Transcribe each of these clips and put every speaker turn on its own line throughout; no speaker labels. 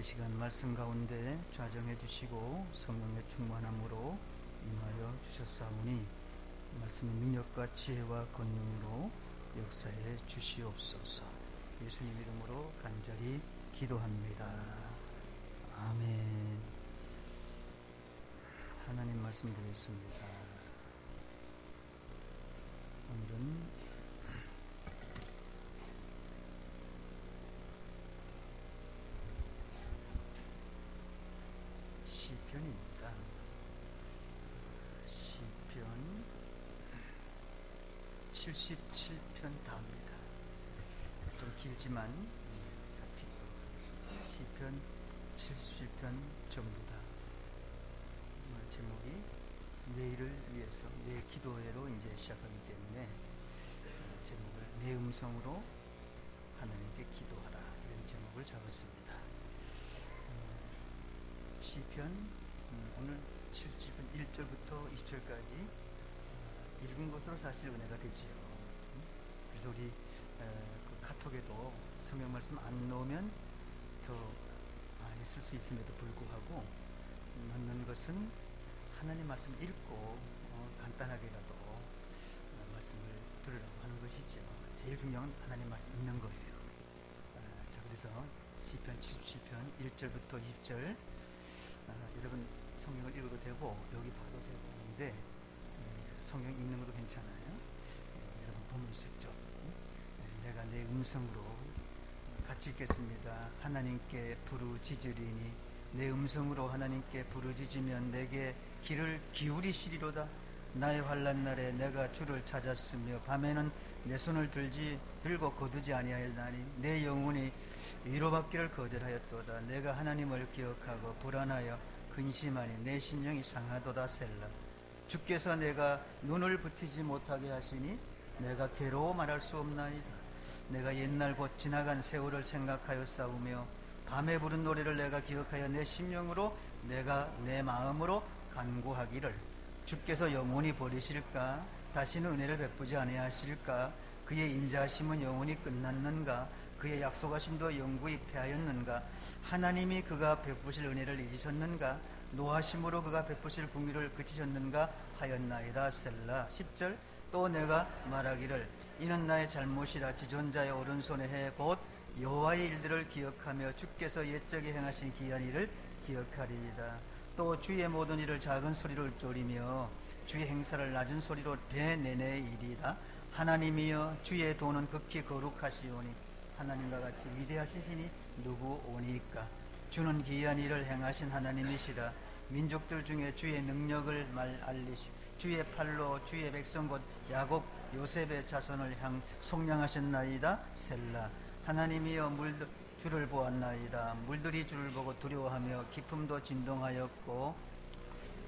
이 시간 말씀 가운데 좌정해 주시고 성령의 충만함으로 임하여 주셨사오니 말씀의 능력과 지혜와 권능으로 역사해 주시옵소서. 예수님 이름으로 간절히 기도합니다. 아멘. 하나님 말씀 드리겠습니다. 오늘은 시편입니다. 시편 77편 다입니다. 좀 길지만 같이 읽어보겠습니다. 시편 77편 전부 다. 제목이 내일을 위해서, 내일 기도회로 이제 시작하기 때문에 제목을 내 음성으로 하나님께 기도하라, 이런 제목을 잡았습니다. 시편 오늘 77편 1절부터 20절까지 읽은 것으로 사실 은혜가 되지요. 그래서 우리 그 카톡에도 성경 말씀 안 넣으면 더 많이 쓸 수 있음에도 불구하고 넣는 것은 하나님 말씀 읽고 간단하게라도 말씀을 들으라고 하는 것이죠. 제일 중요한 건 하나님 말씀 읽는 거예요. 자, 그래서 시편 77편 1절부터 20절, 여러분 성경을 읽어도 되고 여기 봐도 되고 하는데 성경 읽는 것도 괜찮아요. 여러분 보면서 있죠. 내가 내 음성으로 같이 읽겠습니다. 하나님께 부르짖으리니 내 음성으로 하나님께 부르짖으면 내게 귀를 기울이시리로다. 나의 환난 날에 내가 주를 찾았으며 밤에는 내 손을 들고 거두지 아니하였나니 내 영혼이 위로받기를 거절하였도다. 내가 하나님을 기억하고 불안하여 근심하니 내 심령이 상하도다. 셀라. 주께서 내가 눈을 붙이지 못하게 하시니 내가 괴로워 말할 수 없나이다. 내가 옛날 곧 지나간 세월을 생각하여 싸우며 밤에 부른 노래를 내가 기억하여 내 심령으로 내가 내 마음으로 간구하기를 주께서 영원히 버리실까? 다시는 은혜를 베푸지 아니하실까? 그의 인자하심은 영원히 끝났는가? 그의 약속하심도 영구히 패하였는가? 하나님이 그가 베푸실 은혜를 잊으셨는가? 노하심으로 그가 베푸실 궁유를 그치셨는가 하였나이다. 셀라. 10절. 또 내가 말하기를 이는 나의 잘못이라. 지존자의 오른손에 해 곧 여호와의 일들을 기억하며 주께서 옛적에 행하신 기이한 일을 기억하리이다. 또 주의 모든 일을 작은 소리로 읊조리며 주의 행사를 낮은 소리로 되내내이리이다. 하나님이여 주의 도는 극히 거룩하시오니 하나님과 같이 위대하신 신이 누구 오니까? 주는 기이한 일을 행하신 하나님이시라. 민족들 중에 주의 능력을 알리시고 주의 팔로 주의 백성 곧 야곱 요셉의 자손을 속량하셨나이다. 셀라. 하나님이여 주를 보았나이다. 물들이 주를 보고 두려워하며 깊음도 진동하였고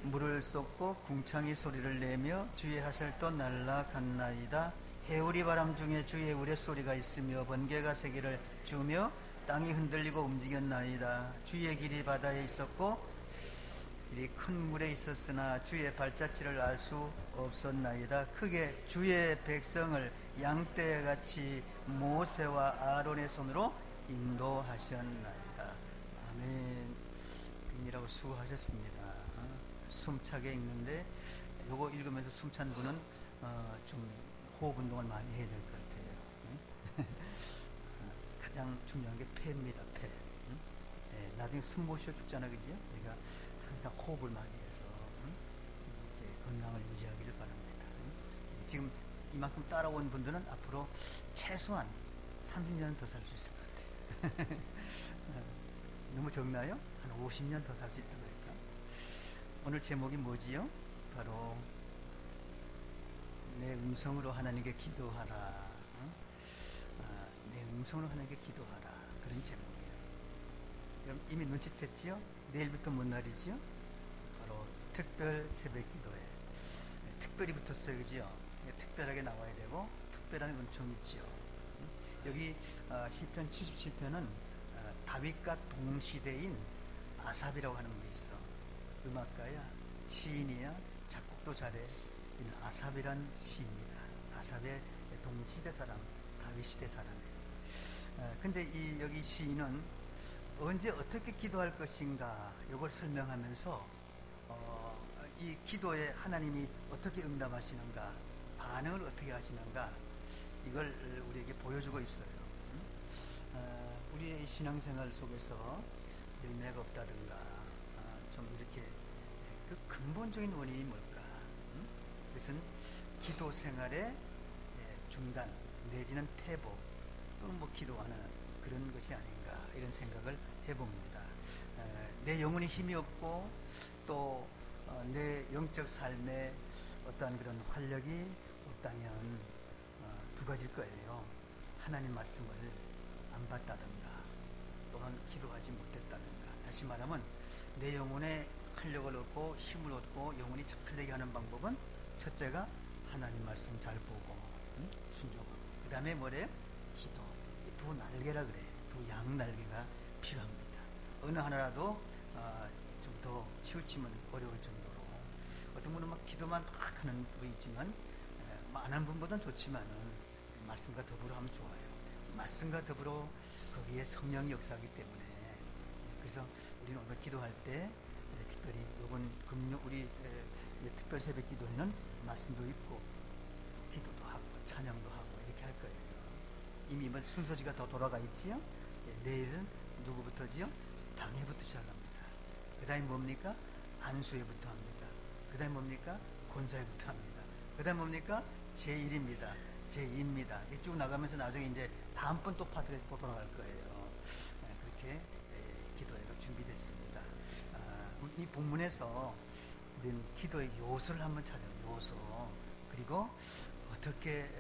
물을 쏟고 궁창이 소리를 내며 주의 하늘도 날아갔나이다. 해오리 바람 중에 주의 우레소리가 있으며 번개가 세기를 주며 땅이 흔들리고 움직였나이다. 주의 길이 바다에 있었고 이 큰 물에 있었으나 주의 발자취를 알 수 없었나이다. 크게 주의 백성을 양떼같이 모세와 아론의 손으로 인도하셨나이다. 아멘. 읽느라고 수고하셨습니다. 숨차게 읽는데 요거 읽으면서 숨찬 분은 좀 호흡 운동을 많이 해야 될 것 같아요. 가장 중요한 게 폐입니다. 폐. 나중에 숨 못 쉬어 죽잖아, 그죠? 그러니까 항상 호흡을 많이 해서 이렇게 건강을 유지하기를 바랍니다. 지금 이만큼 따라온 분들은 앞으로 최소한 30년은 더 살 수 있을 것 같아요. 너무 적나요? 한 50년 더 살 수 있다고 할까? 오늘 제목이 뭐지요? 바로 내 음성으로 하나님께 기도하라. 내 음성으로 하나님께 기도하라. 그런 제목이에요. 여러분 이미 눈치챘지요? 내일부터 뭔 날이지요? 바로 특별 새벽 기도회. 특별히 붙었어요, 그지요? 특별하게 나와야 되고 특별한 은총이 있지요. 여기 시편 77편은 다윗과 동시대인 아삽이라고 하는 분이 있어. 음악가야, 시인이야, 작곡도 잘해. 이는 아삽이란 시입니다. 아삽의 동시대 사람, 다윗 시대 사람이에요. 근데 여기 시인은 언제 어떻게 기도할 것인가 이걸 설명하면서 이 기도에 하나님이 어떻게 응답하시는가, 반응을 어떻게 하시는가, 이걸 우리에게 보여주고 있어요. 우리의 신앙생활 속에서 열매가 없다든가 좀 이렇게 그 근본적인 원인이 뭘까? 그것은 기도 생활의 중단 내지는 퇴보 또는 뭐 기도 안 하는 그런 것이 아닌가, 이런 생각을 해봅니다. 내 영혼이 힘이 없고 또 내 영적 삶에 어떠한 그런 활력이 없다면 두 가지일 거예요. 하나님 말씀을 안 받다든가 또는 기도하지 못했다든가. 다시 말하면 내 영혼에 활력을 얻고 힘을 얻고 영혼이 착하게 하는 방법은 첫째가 하나님 말씀 잘 보고 순종하고, 그 다음에 뭐래요? 기도. 두 날개라 그래. 두 양 날개가 필요합니다. 어느 하나라도 좀 더 치우치면 어려울 정도로, 어떤 분은 막 기도만 막 하는 분이 있지만 안 하는 분보다는 좋지만은 말씀과 더불어 하면 좋아요. 말씀과 더불어 거기에 성령이 역사하기 때문에, 그래서 우리는 오늘 기도할 때 특별히 이번 금요 우리 특별 새벽 기도회는 말씀도 있고 기도도 하고 찬양도 하고 이렇게 할 거예요. 이미 뭐 순서지가 더 돌아가 있지요. 내일은 누구부터지요? 당회부터 시작합니다. 그 다음에 뭡니까? 안수회부터 합니다. 그 다음에 뭡니까? 권사회부터 합니다. 그 다음에 뭡니까? 제1입니다. 제2입니다. 쭉 나가면서 나중에 이제 다음번 또 파트가 또 돌아갈 거예요. 그렇게 기도회가 준비됐습니다. 이 본문에서 우리는 기도의 요소를 한번 찾아요. 요소. 그리고 어떻게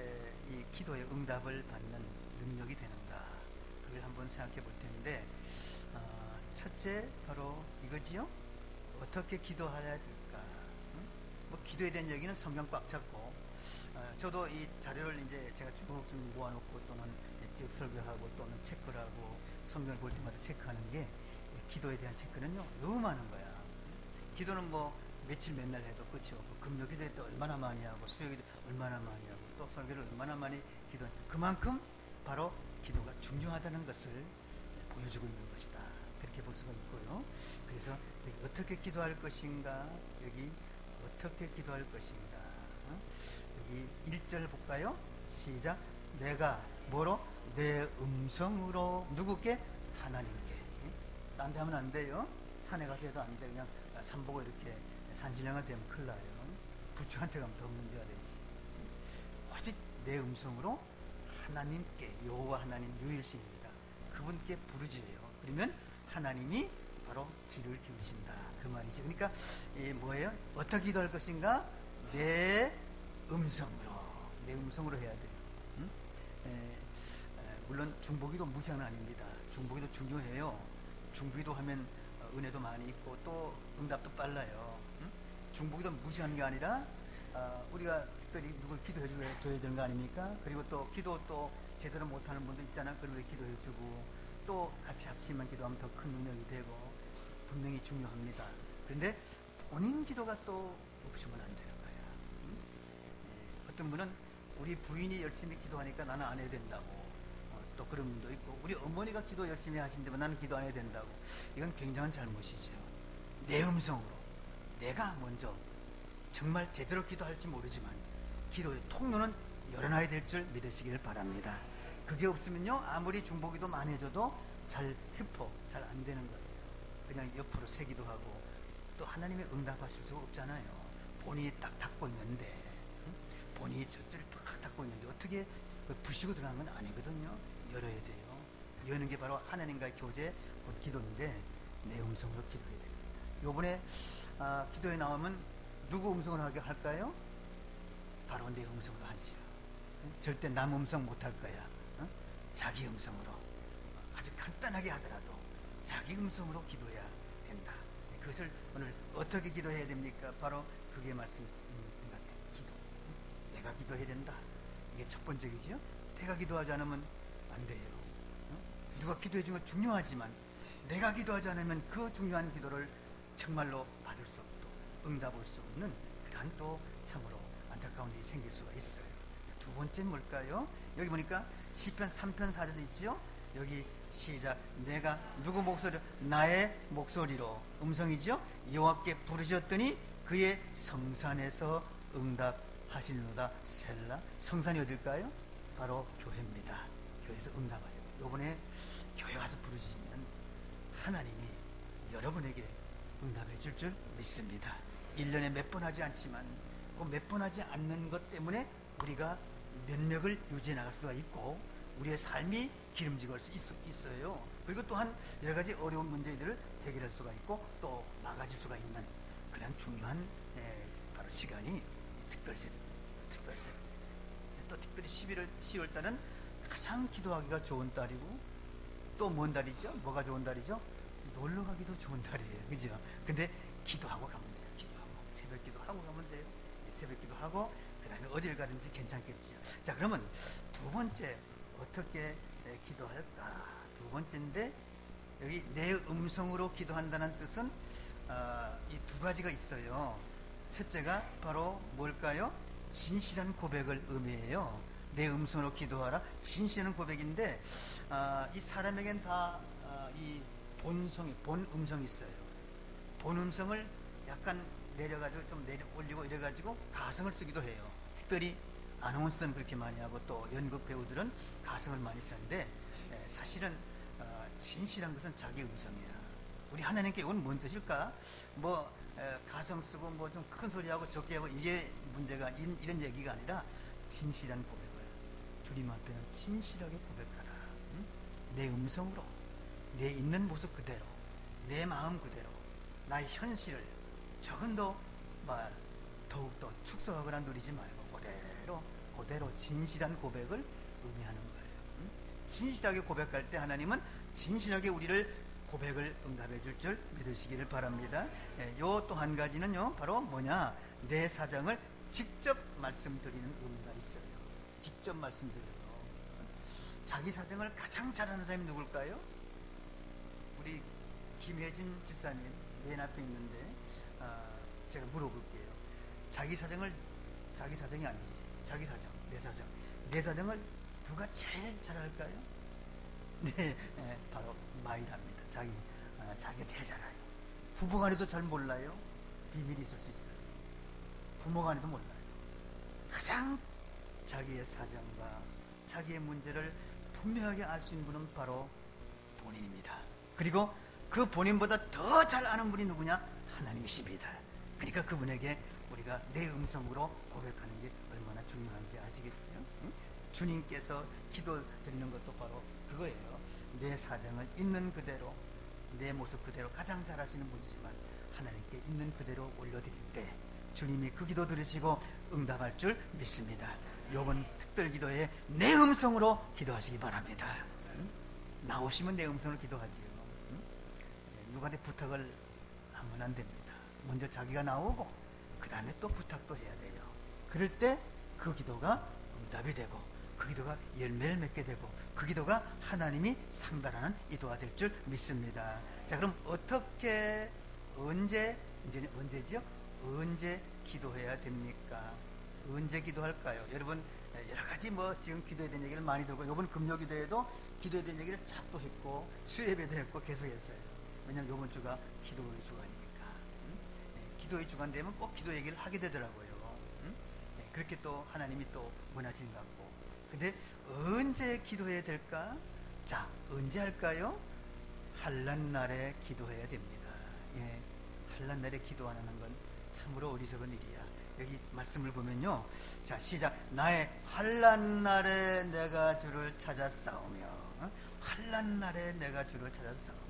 이 기도의 응답을 받는 능력이 되는가, 그걸 한번 생각해 볼 텐데, 첫째 바로 이거지요. 어떻게 기도해야 될까? 뭐 기도에 대한 얘기는 성경 꽉 찼고, 저도 이 자료를 이제 제가 쭉 모아놓고 또는 지역 설교하고 또는 체크를 하고 성경을 볼 때마다 체크하는 게, 기도에 대한 체크는요 너무 많은 거야. 기도는 뭐 며칠 맨날 해도 끝이 없고, 금요 기도회 때 얼마나 많이 하고 수요 기도 얼마나 많이 하고 또 설교를 얼마나 많이 기도, 그만큼 바로 기도가 중요하다는 것을 보여주고 있는 것이다, 그렇게 볼 수가 있고요. 그래서 여기 어떻게 기도할 것인가, 여기 어떻게 기도할 것인가, 여기 1절 볼까요? 시작. 내가 뭐로? 내 음성으로 누구께? 하나님께. 딴 데 하면 안 돼요. 산에 가서 해도 안 돼. 그냥 산 보고 이렇게 산신령가 되면 큰일 나요. 부처한테 가면 더 문제가 되지. 오직 내 음성으로 하나님께, 여호와 하나님 유일신입니다. 그분께 부르짖어요. 그러면 하나님이 바로 귀를 기울이신다, 그 말이죠. 그러니까 뭐예요? 어떻게 기도할 것인가? 내 음성으로 해야 돼요. 물론 중보기도 무시하는 아닙니다. 중보기도 중요해요. 중보기도 하면 은혜도 많이 있고 또 응답도 빨라요. 중보기도 무시하는 게 아니라 우리가 특별히 누굴 기도해 줘야 되는 거 아닙니까? 그리고 또 기도 또 제대로 못하는 분도 있잖아. 그런 걸 기도해 주고 또 같이 합치면 기도하면 더 큰 능력이 되고 분명히 중요합니다. 그런데 본인 기도가 또 없으면 안 되는 거야. 어떤 분은 우리 부인이 열심히 기도하니까 나는 안 해야 된다고, 또 그런 분도 있고, 우리 어머니가 기도 열심히 하신다면 나는 기도 안 해야 된다고. 이건 굉장한 잘못이죠. 내 음성으로 내가 먼저 정말 제대로 기도할지 모르지만 기도의 통로는 열어놔야 될 줄 믿으시길 바랍니다. 그게 없으면요 아무리 중보기도 많이 해줘도 잘 안 되는 거예요. 그냥 옆으로 세기도 하고 또 하나님의 응답하실 수가 없잖아요. 본인이 딱 닫고 있는데, 본인이 저쪽을 딱 닫고 있는데 어떻게 부시고 들어가면 아니거든요. 열어야 돼요. 여는 게 바로 하나님과의 교제, 기도인데 내 음성으로 기도해야 됩니다. 요번에 기도에 나오면 누구 음성으로 하게 할까요? 바로 내 음성으로 하지요. 절대 남 음성 못 할 거야. 자기 음성으로, 아주 간단하게 하더라도 자기 음성으로 기도해야 된다. 그것을 오늘 어떻게 기도해야 됩니까? 바로 그게 말씀인 것 같아요. 기도. 내가 기도해야 된다. 이게 첫 번째이지요. 내가 기도하지 않으면 안 돼요. 누가 기도해 준 건 중요하지만 내가 기도하지 않으면 그 중요한 기도를 정말로 받을 수 없고 응답할 수 없는 그러한 또 참으로 안타까운 일이 생길 수가 있어요. 두 번째는 뭘까요? 여기 보니까 시편 3편 4절 있지요. 여기 시작. 내가 누구 목소리? 나의 목소리로. 음성이죠. 여호와께 부르셨더니 그의 성산에서 응답하시는도다. 셀라. 성산이 어딜까요? 바로 교회입니다. 교회에서 응답하세요. 요번에 교회 와서 부르시면 하나님이 여러분에게 응답해 줄 줄 믿습니다. 1년에 몇 번 하지 않지만 그 몇 번 하지 않는 것 때문에 우리가 면역을 유지해 나갈 수가 있고 우리의 삶이 기름지게 할 수 있어요. 그리고 또한 여러 가지 어려운 문제들을 해결할 수가 있고 또 막아줄 수가 있는 그런 중요한 바로 시간이 특별세. 또 특별히 10월 달은 가장 기도하기가 좋은 달이고 또 뭔 달이죠? 뭐가 좋은 달이죠? 놀러 가기도 좋은 달이에요. 그죠? 근데 기도하고 가면 돼요. 기도하고 새벽 기도하고 가면 돼요. 새벽 기도하고 그 다음에 어딜 가든지 괜찮겠지요. 자, 그러면 두 번째 어떻게 기도할까? 두 번째인데 여기 내 음성으로 기도한다는 뜻은 이 두 가지가 있어요. 첫째가 바로 뭘까요? 진실한 고백을 의미해요. 내 음성으로 기도하라. 진실한 고백인데 이 사람에겐 다 이 본 음성이 있어요. 본 음성을 약간 내려가지고 좀 올리고 이래가지고 가성을 쓰기도 해요. 특별히 아나운서는 그렇게 많이 하고 또 연극 배우들은 가성을 많이 쓰는데 사실은 진실한 것은 자기 음성이야. 우리 하나님께 이건 뭔 뜻일까? 뭐 가성 쓰고 뭐 좀 큰 소리 하고 적게 하고 이게 문제가 이런 얘기가 아니라 진실한 고백을 주님 앞에는 진실하게 고백하라. 응? 내 음성으로 내 있는 모습 그대로 내 마음 그대로 나의 현실을 조금도 더욱더 축소하거나 누리지 말고 그대로 진실한 고백을 의미하는 거예요. 응? 진실하게 고백할 때 하나님은 진실하게 우리를 고백을 응답해 줄 줄 믿으시기를 바랍니다. 요 또 한 가지는요, 바로 뭐냐? 내 사정을 직접 말씀드리는 의미가 있어요. 직접 말씀드려요. 자기 사정을 가장 잘하는 사람이 누굴까요? 우리 김혜진 집사님 맨 앞에 있는데 제가 물어볼게요. 자기 사정이 아니지. 내 사정을 누가 제일 잘할까요? 네, 바로 마이라입니다. 자기가 제일 잘 알아요. 부부간에도 잘 몰라요. 비밀이 있을 수 있어요. 부모간에도 몰라요. 가장 자기의 사정과 자기의 문제를 분명하게 알 수 있는 분은 바로 본인입니다. 그리고 그 본인보다 더 잘 아는 분이 누구냐? 하나님이십니다. 그러니까 그분에게 우리가 내 음성으로 고백하는 게 얼마나 중요한지 아시겠죠? 응? 주님께서 기도 드리는 것도 바로 그거예요. 내 사정을 있는 그대로 내 모습 그대로 가장 잘 아시는 분이지만 하나님께 있는 그대로 올려드릴 때 주님이 그 기도 들으시고 응답할 줄 믿습니다. 이번 특별기도에 내 음성으로 기도하시기 바랍니다. 응? 나오시면 내 음성으로 기도하지요. 응? 누구한테 부탁을 하면 안 됩니다. 먼저 자기가 나오고 그 다음에 또 부탁도 해야 돼요. 그럴 때 그 기도가 응답이 되고 그 기도가 열매를 맺게 되고 그 기도가 하나님이 상달하는 기도가 될 줄 믿습니다. 자, 그럼 어떻게 이제는 언제죠? 언제 기도해야 됩니까? 언제 기도할까요? 여러분 여러 가지 지금 기도에 대한 얘기를 많이 들고 이번 금요 기도에도 기도에 대한 얘기를 쫙또 했고 수요예배도 했고 계속 했어요. 왜냐하면 이번 주가 기도의 주간이니까. 기도의 주간 되면 꼭 기도 얘기를 하게 되더라고요. 그렇게 또 하나님이 또 원하시는 것 같고. 근데 언제 기도해야 될까? 자, 언제 할까요? 환난날에 기도해야 됩니다. 예, 환난날에 기도 안 하는 건 참으로 어리석은 일이야. 여기 말씀을 보면요, 자, 시작. 나의 환난날에 내가 주를 찾아 싸우며, 환난날에 내가 주를 찾아 싸우며,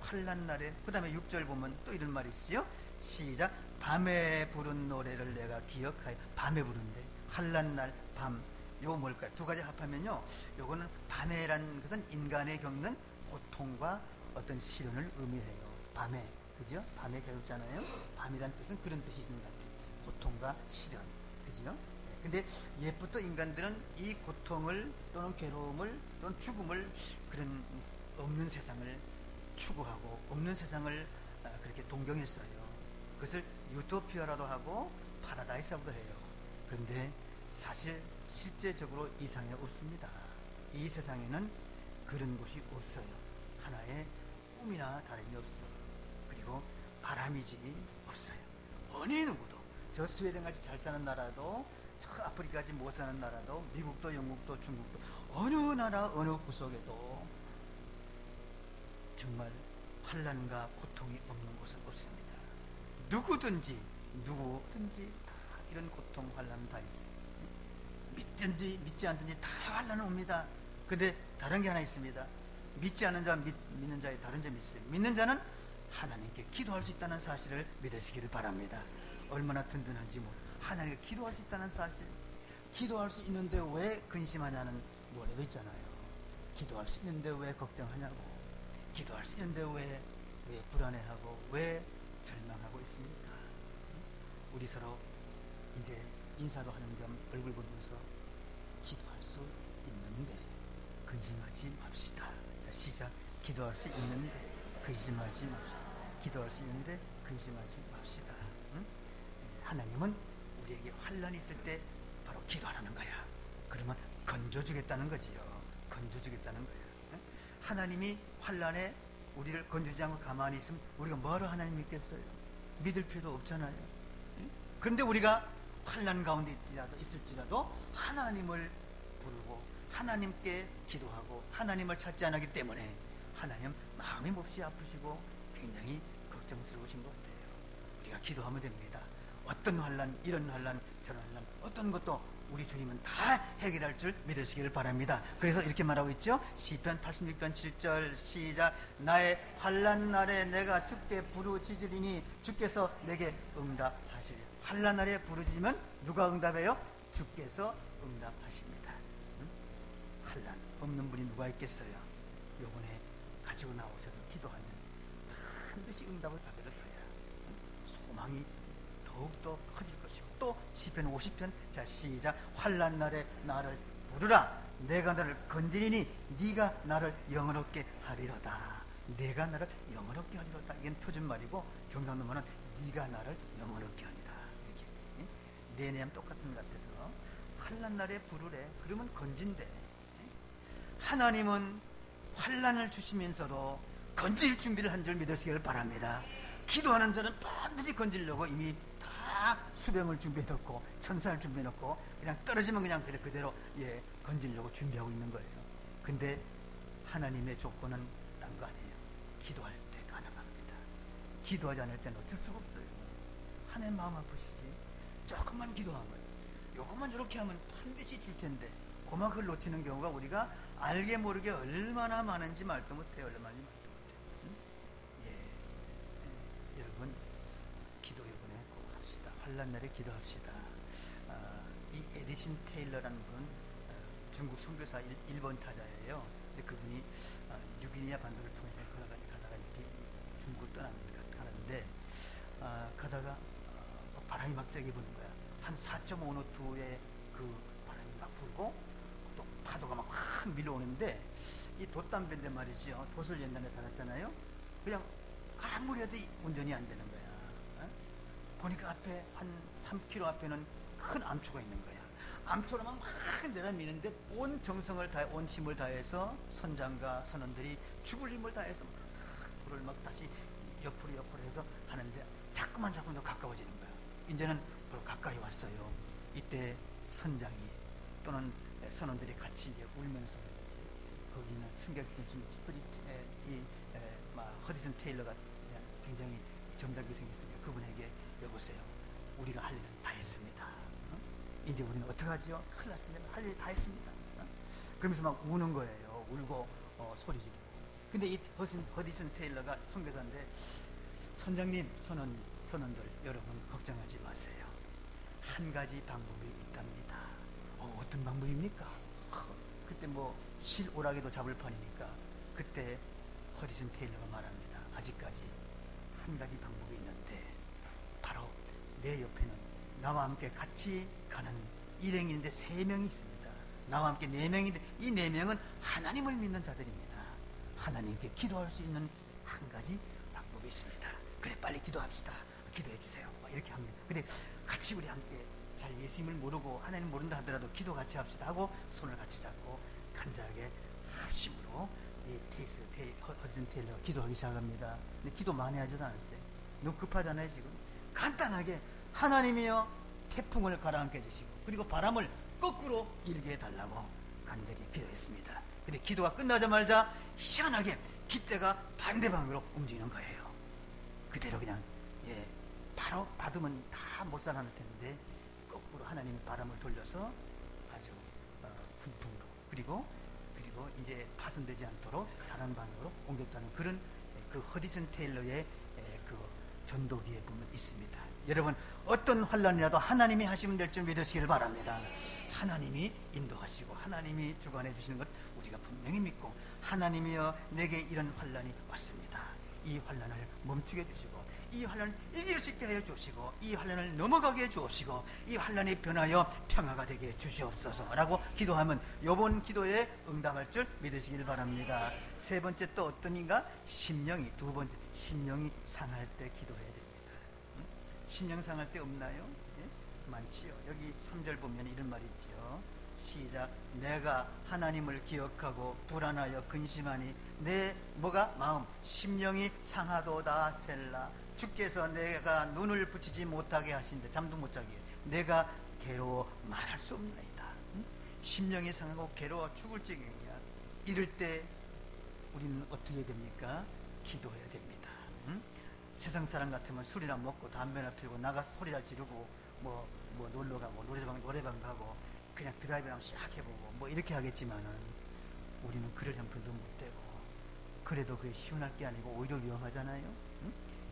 환난날에. 그 다음에 6절 보면 또 이런 말이 있어요. 시작. 밤에 부른 노래를 내가 기억하여. 밤에 부른데 환난날 밤. 요거 뭘까요? 두 가지 합하면요, 요거는 밤에란 것은 인간의 겪는 고통과 어떤 시련을 의미해요. 밤에, 그죠? 밤에 괴롭잖아요. 밤이란 뜻은 그런 뜻이 있는 것 같아요. 고통과 시련, 그죠? 근데 옛부터 인간들은 이 고통을 또는 괴로움을 또는 죽음을 그런 없는 세상을 추구하고 없는 세상을 그렇게 동경했어요. 그것을 유토피아라도 하고 파라다이스라고도 해요. 그런데 사실 실제적으로 이 세상에 없습니다. 이 세상에는 그런 곳이 없어요. 하나의 꿈이나 다름이 없어. 그리고 바람이지 없어요. 어느 누구도, 저 스웨덴같이 잘 사는 나라도, 저 아프리카같이 못 사는 나라도, 미국도 영국도 중국도 어느 나라 어느 구석에도 정말 환난과 고통이 없는 곳은 없습니다. 누구든지 다 이런 고통 환난 다 있어요. 믿든지 믿지 않든지 다 환난은 옵니다. 근데 다른 게 하나 있습니다. 믿지 않는 자, 믿는 자의 다른 점이 있어요. 믿는 자는 하나님께 기도할 수 있다는 사실을 믿으시기를 바랍니다. 얼마나 든든한지 하나님께 기도할 수 있다는 사실. 기도할 수 있는데 왜 근심하냐는 노래도 있잖아요. 기도할 수 있는데 왜 걱정하냐고. 기도할 수 있는데 왜 불안해하고 왜 절망하고 있습니까? 우리 서로 이제 인사도 하는 겸 얼굴 보면서 기도할 수 있는데 근심하지 맙시다. 자, 시작. 기도할 수 있는데 근심하지 맙시다. 기도할 수 있는데 근심하지 맙시다. 응? 하나님은 우리에게 환난이 있을 때 바로 기도하라는 거야. 그러면 건져주겠다는 거지요. 건져주겠다는 거야. 응? 하나님이 환난에 우리를 건져주지 않고 가만히 있으면 우리가 뭐하러 하나님 믿겠어요? 믿을 필요도 없잖아요. 응? 그런데 우리가 환난 가운데 있을지라도 하나님을 부르고 하나님께 기도하고 하나님을 찾지 않았기 때문에 하나님 마음이 몹시 아프시고 굉장히 걱정스러우신 것 같아요. 우리가 기도하면 됩니다. 어떤 환난, 이런 환난, 저런 환난, 어떤 것도 우리 주님은 다 해결할 줄 믿으시기를 바랍니다. 그래서 이렇게 말하고 있죠. 시편 86편 7절 시작. 나의 환난 날에 내가 주께 부르짖으리니 주께서 내게 응답하시리. 환난 날에 부르짖으면 누가 응답해요? 주께서 응답하십니다. 환난 없는 분이 누가 있겠어요? 요번에 가지고 나오셔서 기도하면 반드시 응답을 받을 거야. 소망이 더욱더 커질 것이고. 또 시편 50편 자 시작. 환난 날에 나를 부르라. 내가 너를 건지리니 네가 나를 영원롭게 하리로다. 내가 나를 영원롭게 하리로다. 이건 표준말이고 경상도말은 네가 나를 영원롭게 하리라. 이렇게 내내함 똑같은 것 같아서 환난 날에 부르래. 그러면 건진대. 하나님은 환난을 주시면서도 건질 준비를 한 줄 믿으시기를 바랍니다. 기도하는 자는 반드시 건지려고 이미 다 수병을 준비해놓고 천사를 준비해놓고 그냥 떨어지면 그냥 그대로 건지려고 준비하고 있는 거예요. 근데 하나님의 조건은 딴 거 아니에요. 기도할 때 가능합니다. 기도하지 않을 때는 어쩔 수가 없어요. 하나님 마음 아프시지. 조금만 기도하면, 요것만 이렇게 하면 반드시 줄 텐데 고만 그걸 놓치는 경우가 우리가 알게 모르게 얼마나 많은지 말도 못해요. 얼마나 말도 못해요. 여러분 기도 이번에 꼭 합시다. 환난 날에 기도합시다. 이 에디슨 테일러라는 분은 중국 선교사 1번 타자예요. 근데 그분이 뉴기니아 반도를 통해서 가다가 이렇게 중국을 떠나는데 가다가 바람이 막 세게 부는 거야. 한 4.5노트의 그 바람이 막 불고 또 파도가 막 확 밀려오는데 이 돛담배인데 말이죠. 돛을 옛날에 달았잖아요. 그냥 아무리 해도 운전이 안 되는 거야. 보니까 앞에 한 3km 앞에는 큰 암초가 있는 거야. 암초로만 막 내려미는데 온 정성을 다해, 온 힘을 다해서 선장과 선원들이 죽을 힘을 다해서 불을 막 다시 옆으로 해서 하는데 자꾸만 더 가까워지는 거야. 이제는 바로 가까이 왔어요. 이때 선장이 또는 선원들이 같이 이제 울면서 거기는 승객들 중에 허디슨 테일러가 굉장히 점잖게 생겼으니까 그분에게 여보세요. 우리가 할 일은 다 했습니다. 이제 우리는 어떡하지요? 큰일 났습니다. 할 일 다 했습니다. 그러면서 막 우는 거예요. 울고 소리 지르고. 근데 이 허디슨 테일러가 선교사인데 선장님, 선원들 여러분 걱정하지 마세요. 한 가지 방법이 있답니다. 어떤 방법입니까? 그때 실 오라기도 잡을 판이니까 그때 허디슨 테일러가 말합니다. 아직까지 한 가지 방법이 있는데 바로 내 옆에는 나와 함께 같이 가는 일행인데 3명이 있습니다. 나와 함께 4명인데 이 4명은 하나님을 믿는 자들입니다. 하나님께 기도할 수 있는 한 가지 방법이 있습니다. 그래 빨리 기도합시다. 기도해 주세요. 이렇게 합니다. 근데 같이 우리 함께 잘 예수님을 모르고 하나님 모른다 하더라도 기도 같이 합시다 하고 손을 같이 잡고 간절하게 합심으로 이 허드슨 테일러가 기도하기 시작합니다. 근데 기도 많이 하지도 않았어요. 너무 급하잖아요. 지금 간단하게 하나님이여 태풍을 가라앉게 해주시고 그리고 바람을 거꾸로 일게 해달라고 간절히 기도했습니다. 근데 기도가 끝나자마자 희한하게 깃대가 반대 방향으로 움직이는 거예요. 그대로 그냥 바로 받으면 다 못 살아날 텐데 거꾸로 하나님이 바람을 돌려서 아주 군풍으로 그리고 이제 파손되지 않도록 다른 방향으로 옮겼다는 그런 그 허드슨 테일러의 그 전도기에 보면 있습니다. 여러분 어떤 환란이라도 하나님이 하시면 될 줄 믿으시기를 바랍니다. 하나님이 인도하시고 하나님이 주관해 주시는 것 우리가 분명히 믿고 하나님이여 내게 이런 환란이 왔습니다. 이 환란을 멈추게 해주시고 이 환란을 이길 수 있게 하여 주시고 이 환란을 넘어가게 해 주옵시고 이 환란이 변하여 평화가 되게 해 주시옵소서 라고 기도하면 요번 기도에 응답할 줄 믿으시길 바랍니다. 세 번째 또 어떤인가? 심령이 두 번째 심령이 상할 때 기도해야 됩니다. 심령 상할 때 없나요? 예? 많지요. 여기 3절 보면 이런 말이 있지요. 시작. 내가 하나님을 기억하고 불안하여 근심하니 내 뭐가? 마음 심령이 상하도다 셀라. 주께서 내가 눈을 붙이지 못하게 하신데 잠도 못 자게 내가 괴로워 말할 수 없나이다. 심령이 상하고 괴로워 죽을 지경이야. 이럴 때 우리는 어떻게 됩니까? 기도해야 됩니다. 세상 사람 같으면 술이나 먹고 담배나 피우고 나가서 소리나 지르고 뭐 놀러 가고 노래방 가고 그냥 드라이브나 한번 싹 해보고 뭐 이렇게 하겠지만은 우리는 그럴 형편도 못 되고 그래도 그게 시원할 게 아니고 오히려 위험하잖아요.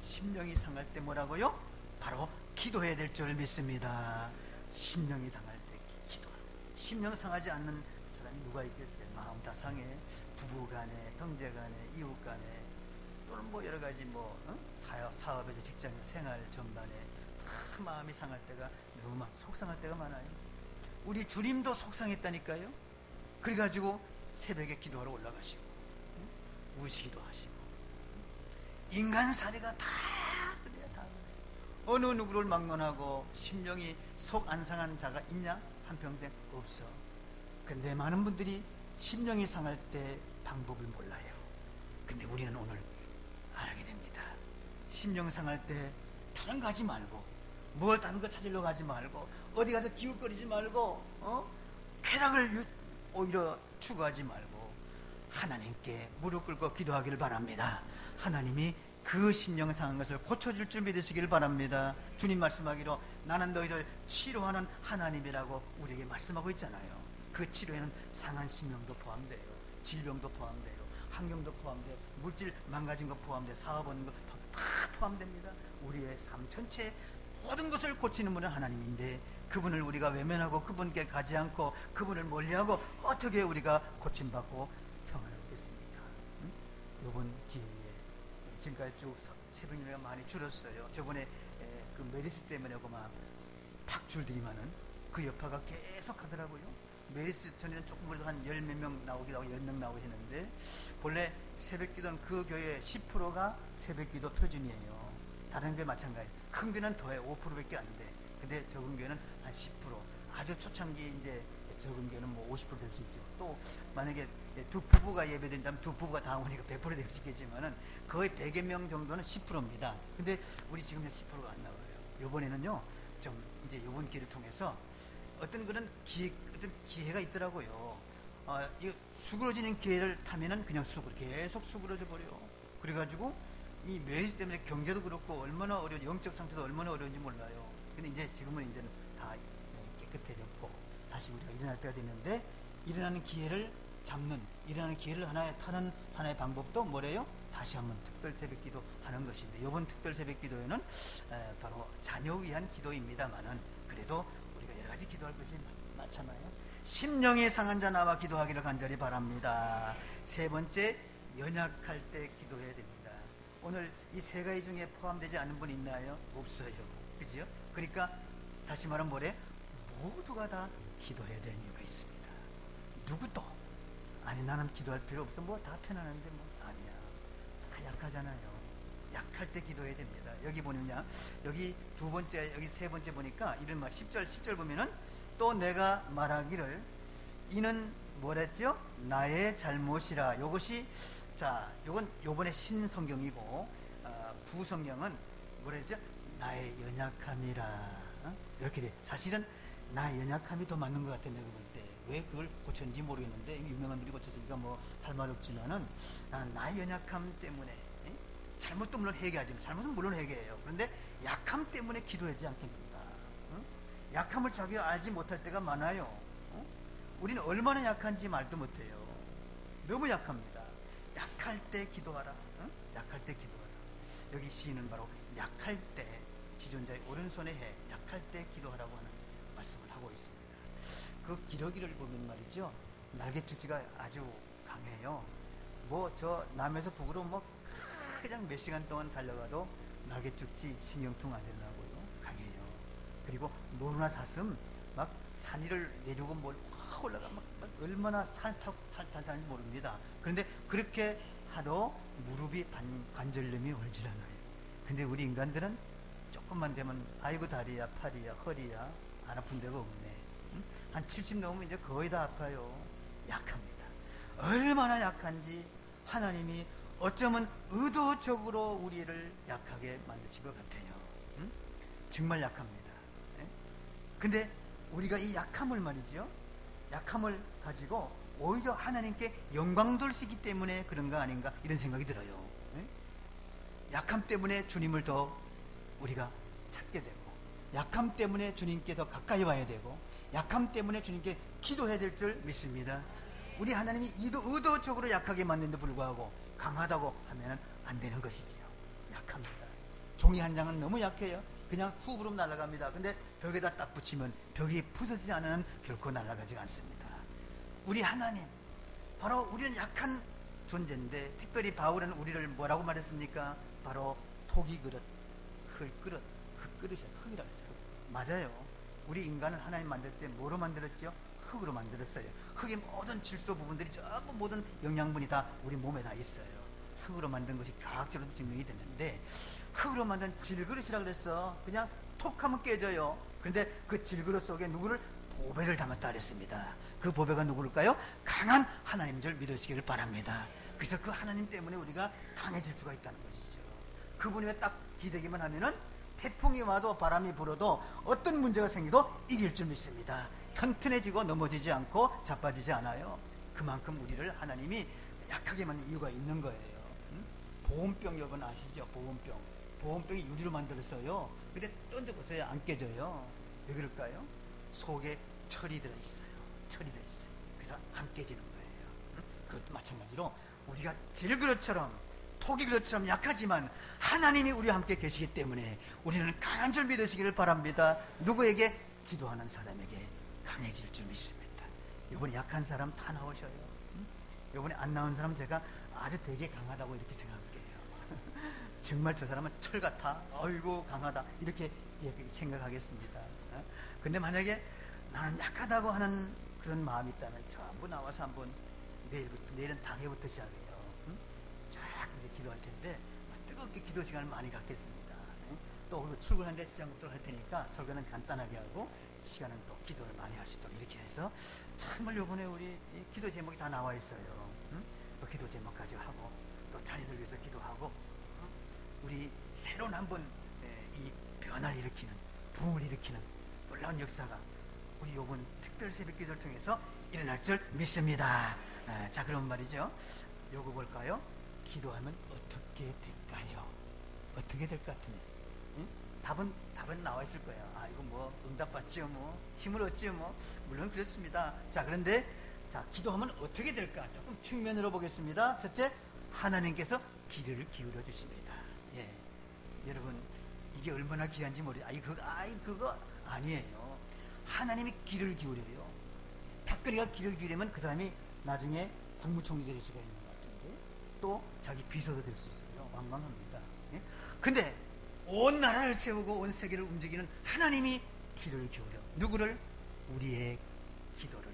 심령이 상할 때 뭐라고요? 바로 기도해야 될 줄 믿습니다. 심령이 상할 때 기도. 심령 상하지 않는 사람이 누가 있겠어요? 마음 다 상해. 부부 간에, 형제 간에, 이웃 간에 또는 뭐 여러 가지 사업에서 직장에서 생활 전반에 다 마음이 상할 때가 너무 속상할 때가 많아요. 우리 주님도 속상했다니까요. 그래가지고 새벽에 기도하러 올라가시고 우시기도 하시고 인간 사례가 다 그래요. 다 어느 누구를 막론하고 심령이 속 안 상한 자가 있냐? 한평생 없어. 근데 많은 분들이 심령이 상할 때 방법을 몰라요. 근데 우리는 오늘 알게 됩니다. 심령 상할 때 다른 거 하지 말고 뭘 다른 거 찾으려고 하지 말고 어디 가서 기웃거리지 말고 쾌락을 오히려 추구하지 말고 하나님께 무릎 꿇고 기도하기를 바랍니다. 하나님이 그 심령 상한 것을 고쳐줄 줄 믿으시기를 바랍니다. 주님 말씀하기로 나는 너희를 치료하는 하나님이라고 우리에게 말씀하고 있잖아요. 그 치료에는 상한 심령도 포함돼요. 질병도 포함돼요. 환경도 포함돼요. 물질 망가진 거 포함돼요. 사업 얻는 거 다 포함됩니다. 우리의 삶 전체 모든 것을 고치는 분은 하나님인데 그분을 우리가 외면하고 그분께 가지 않고 그분을 멀리하고 어떻게 우리가 고침받고 평안을 얻겠습니까? 이번 기회에 지금까지 쭉 새벽 예배가 많이 줄었어요. 저번에 그 메리스 때문에 막 팍줄들이만은 그 여파가 계속 하더라고요. 메리스 전에는 조금 그래도 한 10몇 명 나오기도 하고 10명 나오시는데 본래 새벽기도는 그 교회 10%가 새벽기도 표준이에요. 다른 교회 마찬가지. 큰 교회는 더해 5%밖에 안 돼. 근데 적은 교회는 한 10%. 아주 초창기 이제 적은 교회는 뭐 50% 될 수 있죠. 또 만약에 두 부부가 예배된다면 두 부부가 다 오니까 100% 될 수 있겠지만은 거의 100여 명 정도는 10%입니다. 근데 우리 지금 10%가 안 나와요. 요번에는요 좀 이제 요번 기회를 통해서 어떤 그런 기회가 있더라고요. 이 수그러지는 기회를 타면은 그냥 계속 수그러져 버려. 그래가지고 이 메리스 때문에 경제도 그렇고 얼마나 영적 상태도 얼마나 어려운지 몰라요. 근데 이제 지금은 이제는 다 깨끗해졌고 다시 우리가 일어날 때가 됐는데 일어나는 기회를 잡는 일어나는 기회를 타는 하나의 방법도 뭐래요? 다시 한번 특별 새벽기도 하는 것인데 이번 특별 새벽기도에는 바로 자녀 위한 기도입니다만은 그래도 우리가 여러 가지 기도할 것이 많잖아요. 심령이 상한 자 나와 기도하기를 간절히 바랍니다. 세 번째, 연약할 때 기도해야 됩니다. 오늘 이 세 가지 중에 포함되지 않은 분 있나요? 없어요. 그죠? 그러니까 다시 말하면 뭐래? 모두가 다 기도해야 되는 이유가 있습니다. 누구도 아니 나는 기도할 필요 없어. 뭐 다 편안한데 뭐 아니야. 다 약하잖아요. 약할 때 기도해야 됩니다. 여기 보면요. 여기 두 번째, 여기 세 번째 보니까 이런 말 10절 보면은 또 내가 말하기를 이는 뭐랬죠? 나의 잘못이라. 요것이, 자, 요건 요번에 신성경이고, 구성경은 뭐랬죠? 나의 연약함이라. 이렇게 돼. 사실은 나의 연약함이 더 맞는 것 같아, 내가 볼 때. 왜 그걸 고쳤는지 모르겠는데, 유명한 분이 고쳤으니까 뭐 할 말 없지만은, 나는 나의 연약함 때문에, 잘못도 물론 회개하지만, 잘못은 물론 회개해요. 그런데 약함 때문에 기도하지 않겠는가. 약함을 자기가 알지 못할 때가 많아요. 우리는 얼마나 약한지 말도 못해요. 너무 약합니다. 약할 때 기도하라. 약할 때 기도하라. 여기 시인은 바로 약할 때, 지존자의 오른손에 해, 약할 때 기도하라고 하는 말씀을 하고 있습니다. 그 기러기를 보면 말이죠, 날개축지가 아주 강해요. 뭐 저 남에서 북으로 뭐 그냥 몇 시간 동안 달려가도 날개축지 신경통 안 되려고요. 강해요. 그리고 노루나 사슴 막 산 위를 내려고 뭘 올라가 막 얼마나 탈탈탈탈 모릅니다. 그런데 그렇게 하도 무릎이 관절염이 올질 않아요. 근데 우리 인간들은 조금만 되면 아이고 다리야, 팔이야, 허리야, 안 아픈 데가 없네. 한 70 넘으면 이제 거의 다 아파요. 약합니다. 얼마나 약한지 하나님이 어쩌면 의도적으로 우리를 약하게 만드신 것 같아요. 정말 약합니다. 근데 우리가 이 약함을 말이죠, 약함을 가지고 오히려 하나님께 영광 돌리기 때문에 그런가 아닌가 이런 생각이 들어요. 약함 때문에 주님을 더 우리가 찾게 되고, 약함 때문에 주님께 더 가까이 와야 되고, 약함 때문에 주님께 기도해야 될 줄 믿습니다. 우리 하나님이 의도적으로 약하게 만드는데 불구하고 강하다고 하면 안 되는 것이지요. 약합니다. 종이 한 장은 너무 약해요. 그냥 훅으로 날아갑니다. 근데 벽에다 딱 붙이면 벽이 부서지지 않으면 결코 날아가지 않습니다. 우리 하나님, 바로 우리는 약한 존재인데, 특별히 바울은 우리를 뭐라고 말했습니까? 바로 토기 그릇, 흙그릇, 흙그릇이야. 흙이라고 했어요. 맞아요. 우리 인간을 하나님 만들 때 뭐로 만들었죠? 흙으로 만들었어요. 흙의 모든 질소 부분들이 전부 모든 영양분이 다 우리 몸에 다 있어요. 흙으로 만든 것이 과학적으로도 증명이 됐는데, 흙으로 만든 질그릇이라 그랬어. 그냥 톡 하면 깨져요. 근데 그 질그릇 속에 누구를? 보배를 담았다 그랬습니다. 그 보배가 누구일까요? 강한 하나님인 줄 믿으시기를 바랍니다. 그래서 그 하나님 때문에 우리가 강해질 수가 있다는 것이죠. 그분에 딱 기대기만 하면은 태풍이 와도 바람이 불어도 어떤 문제가 생겨도 이길 줄 믿습니다. 튼튼해지고 넘어지지 않고 자빠지지 않아요. 그만큼 우리를 하나님이 약하게 만든 이유가 있는 거예요. 보온병 여러분 아시죠? 보온병이 유리로 만들었어요. 근데 던져보세요. 안 깨져요. 왜 그럴까요? 속에 철이 들어있어요. 그래서 안 깨지는 거예요. 그것도 마찬가지로 우리가 질그릇처럼, 토기 그릇처럼 약하지만 하나님이 우리와 함께 계시기 때문에 우리는 강한 줄 믿으시기를 바랍니다. 누구에게? 기도하는 사람에게 강해질 줄 믿습니다. 이번에 약한 사람 다 나오셔요. 이번에 안 나온 사람 제가 아주 되게 강하다고 이렇게 생각해요. 정말 저 사람은 철 같아, 어이구 강하다, 이렇게 생각하겠습니다. 근데 만약에 나는 약하다고 하는 그런 마음이 있다면 전부 나와서 한번 내일은 당회부터 시작해요. 쫙 이제 기도할 텐데 뜨겁게 기도 시간을 많이 갖겠습니다. 또 출근하는데 지장국도 할 테니까 설교는 간단하게 하고 시간은 또 기도를 많이 할 수 있도록 이렇게 해서, 정말 요번에 우리 기도 제목이 다 나와 있어요. 또 기도 제목 가지고 하고, 또 자녀들 위해서 기도하고, 우리 새로운 한번 이 변화를 일으키는, 부흥을 일으키는 놀라운 역사가 우리 요번 특별 새벽 기도를 통해서 일어날 줄 믿습니다. 자, 그럼 말이죠, 요거 볼까요? 기도하면 어떻게 될까요? 어떻게 될 것 같으냐? 답은 나와 있을 거예요. 아, 이거 뭐 응답받지요, 뭐 힘을 얻지요, 뭐 물론 그렇습니다. 자, 그런데 자, 기도하면 어떻게 될까? 조금 측면으로 보겠습니다. 첫째, 하나님께서 귀를 기울여 주십니다. 예, 여러분 이게 얼마나 귀한지 모르죠. 그거 아니에요. 하나님이 귀를 기울여요. 탁거리가 귀를 기울이면 그 사람이 나중에 국무총리 될 수가 있는 것 같은데, 또 자기 비서도 될 수 있어요. 왕왕합니다. 예? 근데 온 나라를 세우고 온 세계를 움직이는 하나님이 귀를 기울여. 누구를? 우리의 기도를.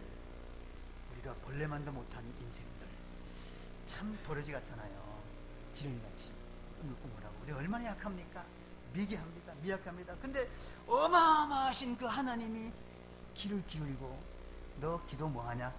우리가 벌레만도 못한 인생들, 참 버러지 같잖아요. 지렁이같이 꾸물꾸물하고. 우리 얼마나 약합니까? 미약합니다. 근데 어마어마하신 그 하나님이 귀를 기울이고, 너 기도 뭐하냐?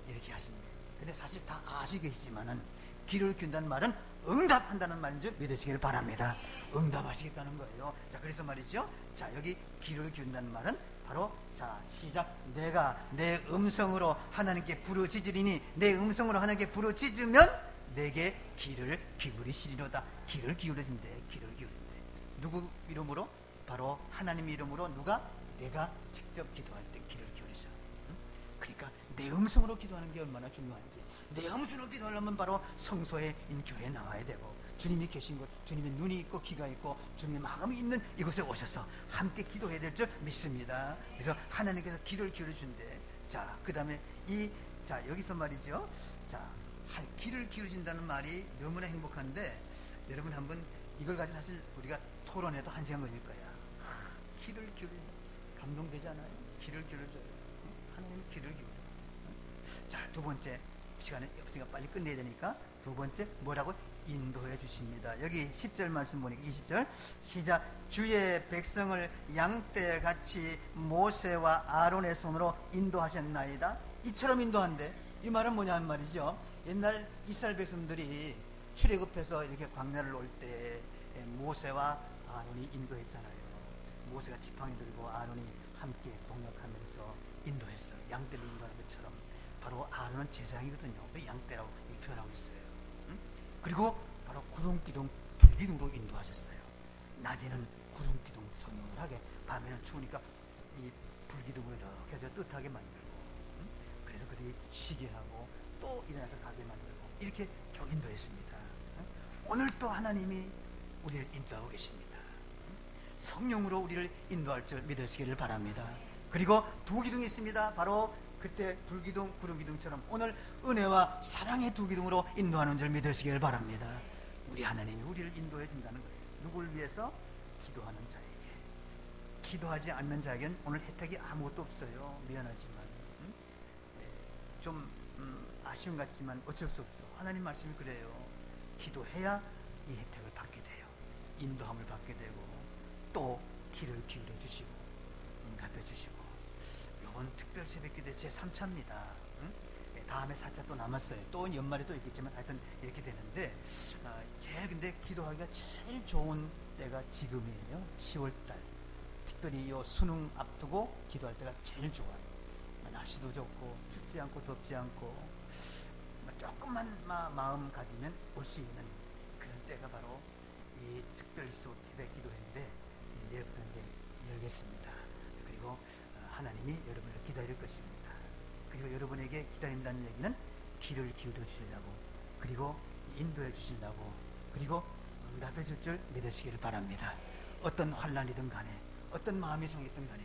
이렇게 하십니다. 근데 사실 다 아시겠지만은 기를 기운다는 말은 응답한다는 말인 줄 믿으시길 바랍니다. 응답하시겠다는 거예요. 자, 그래서 말이죠. 자, 여기 기를 기운다는 말은 바로, 자, 시작. 내가 내 음성으로 하나님께 부르짖으리니 내 음성으로 하나님께 부르짖으면 내게 귀를 기울이시리로다. 귀를 기울이신대. 귀를 기울인대. 누구 이름으로? 바로 하나님 이름으로. 누가? 내가 직접 기도할 때 귀를 기울이셔. 응? 그러니까 내 음성으로 기도하는 게 얼마나 중요한지. 내 음성으로 기도하려면 바로 성소에 있는 교회에 나와야 되고, 주님이 계신 곳, 주님의 눈이 있고 귀가 있고 주님의 마음이 있는 이곳에 오셔서 함께 기도해야 될 줄 믿습니다. 그래서 하나님께서 귀를 기울여준대. 자, 그 다음에 자, 여기서 말이죠. 자, 귀를 기울여준다는 말이 너무나 행복한데, 여러분 한번 이걸 가지고 사실 우리가 토론해도 1시간 걸릴 거야. 귀를 기울여, 감동되잖아요. 귀를 기울여줘요. 하나님 귀를 기울여. 자, 두 번째, 시간이 없으니까 빨리 끝내야 되니까 두 번째 뭐라고? 인도해 주십니다. 여기 10절 말씀 보니까 20절 시작. 주의 백성을 양떼같이 모세와 아론의 손으로 인도하셨나이다. 이처럼 인도한대. 이 말은 뭐냐는 말이죠. 옛날 이스라엘 백성들이 출애굽해서 이렇게 광야를 올 때 모세와 아론이 인도했잖아요. 모세가 지팡이 들고 아론이 함께 동역하면서 인도했어요. 양떼를 인도하는 것처럼. 바로 아론은 제사장이거든요. 양떼라고 표현하고 있어요. 응? 그리고 바로 구름기둥, 불기둥으로 인도하셨어요. 낮에는 구름기둥 서늘하게, 밤에는 추우니까 이 불기둥을 이렇게 뜨뜻하게 만들고, 응? 그래서 그들이 쉬게 하고 또 일어나서 가게 만들고 이렇게 쭉 인도했습니다. 응? 오늘 또 하나님이 우리를 인도하고 계십니다. 응? 성령으로 우리를 인도할 줄 믿으시기를 바랍니다. 그리고 두 기둥이 있습니다. 바로 그때 불기둥, 구름기둥처럼 오늘 은혜와 사랑의 두 기둥으로 인도하는 줄 믿으시길 바랍니다. 우리 하나님이 우리를 인도해 준다는 거예요. 누굴 위해서? 기도하는 자에게. 기도하지 않는 자에게는 오늘 혜택이 아무것도 없어요. 미안하지만. 응? 좀 아쉬운 것 같지만 어쩔 수 없어. 하나님 말씀이 그래요. 기도해야 이 혜택을 받게 돼요. 인도함을 받게 되고 또 귀를 기울여 주시고 응답해 주시고. 이번 특별 새벽기도 제3차입니다. 응? 다음에 4차 또 남았어요. 또 연말에 또 있겠지만 하여튼 이렇게 되는데, 제일 근데 기도하기가 제일 좋은 때가 지금이에요. 10월달. 특별히 이 수능 앞두고 기도할 때가 제일 좋아요. 날씨도 좋고 춥지 않고 덥지 않고 조금만 마음 가지면 올 수 있는 그런 때가 바로 이 특별 새벽 기도회인데, 내일부터 이제 열겠습니다. 그리고 하나님이 여러분을 기다릴 것입니다. 그리고 여러분에게 기다린다는 얘기는 귀를 기울여 주시려고, 그리고 인도해 주시려고, 그리고 응답해 줄 줄 믿으시기를 바랍니다. 어떤 환난이든 간에, 어떤 마음이 상했든 간에,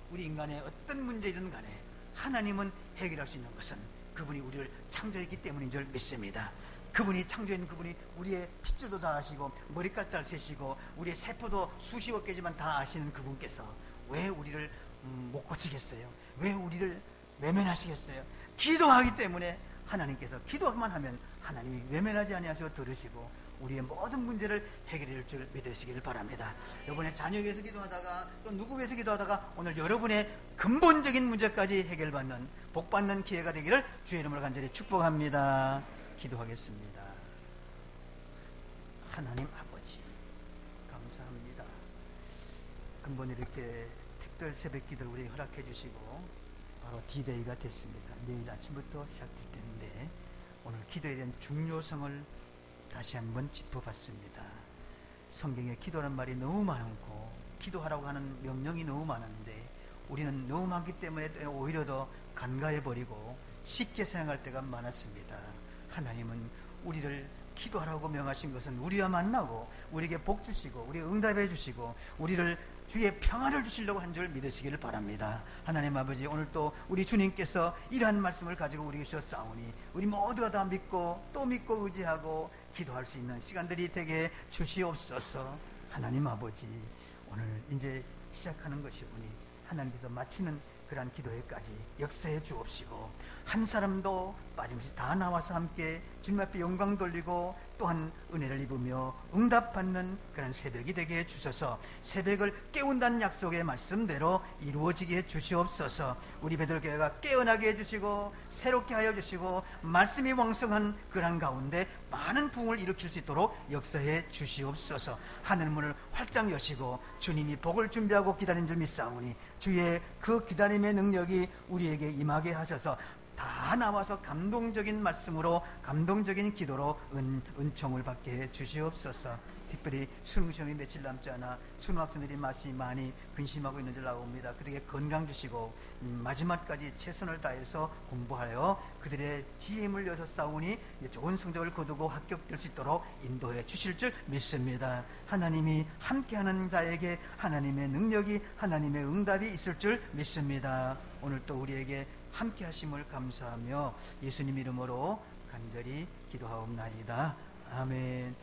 우리 인간의 어떤 문제이든 간에 하나님은 해결할 수 있는 것은 그분이 우리를 창조했기 때문인 줄 믿습니다. 그분이 창조한 그분이 우리의 핏줄도 다 아시고 머리카락 세시고 우리의 세포도 수십억 개지만 다 아시는 그분께서 왜 우리를 못 고치겠어요? 왜 우리를 외면하시겠어요? 기도하기 때문에 하나님께서, 기도만 하면 하나님이 외면하지 아니하시고 들으시고 우리의 모든 문제를 해결해 줄 줄 믿으시기를 바랍니다. 이번에 자녀 위해서 기도하다가 또 누구 위해서 기도하다가 오늘 여러분의 근본적인 문제까지 해결받는 복받는 기회가 되기를 주의 이름으로 간절히 축복합니다. 기도하겠습니다. 하나님 아버지 감사합니다. 근본 이렇게 특별 새벽 기도를 우리 허락해 주시고 바로 D-Day가 됐습니다. 내일 아침부터 시작될 텐데 오늘 기도에 대한 중요성을 다시 한번 짚어봤습니다. 성경에 기도라는 말이 너무 많고 기도하라고 하는 명령이 너무 많은데 우리는 너무 많기 때문에 오히려 더 간과해버리고 쉽게 생각할 때가 많았습니다. 하나님은 우리를 기도하라고 명하신 것은 우리와 만나고 우리에게 복 주시고 우리 응답해 주시고 우리를 주의 평안을 주시려고 한 줄 믿으시기를 바랍니다. 하나님 아버지, 오늘 또 우리 주님께서 이러한 말씀을 가지고 우리 주셨사오니 우리 모두가 다 믿고 또 믿고 의지하고 기도할 수 있는 시간들이 되게 주시옵소서. 하나님 아버지, 오늘 이제 시작하는 것이오니 하나님께서 마치는 그러한 기도회까지 역사해 주옵시고 한 사람도 빠짐없이 다 나와서 함께 주님 앞에 영광 돌리고 또한 은혜를 입으며 응답받는 그런 새벽이 되게 해주셔서 새벽을 깨운다는 약속의 말씀대로 이루어지게 해주시옵소서. 우리 베들교회가 깨어나게 해주시고 새롭게 하여 주시고 말씀이 왕성한 그런 가운데 많은 부흥을 일으킬 수 있도록 역사해 주시옵소서. 하늘문을 활짝 여시고 주님이 복을 준비하고 기다린 줄 믿사오니 주의 그 기다림의 능력이 우리에게 임하게 하셔서 다 나와서 감동적인 말씀으로 감동적인 기도로 은총을 받게 해 주시옵소서. 특별히 수능시험이 며칠 남지 않아 수능학생들이 많이 근심하고 있는 줄 알아옵니다. 그들에게 건강 주시고 마지막까지 최선을 다해서 공부하여 그들의 지혜의 힘을 여서 싸우니 좋은 성적을 거두고 합격될 수 있도록 인도해 주실 줄 믿습니다. 하나님이 함께하는 자에게 하나님의 능력이 하나님의 응답이 있을 줄 믿습니다. 오늘 또 우리에게 함께 하심을 감사하며 예수님 이름으로 간절히 기도하옵나이다. 아멘.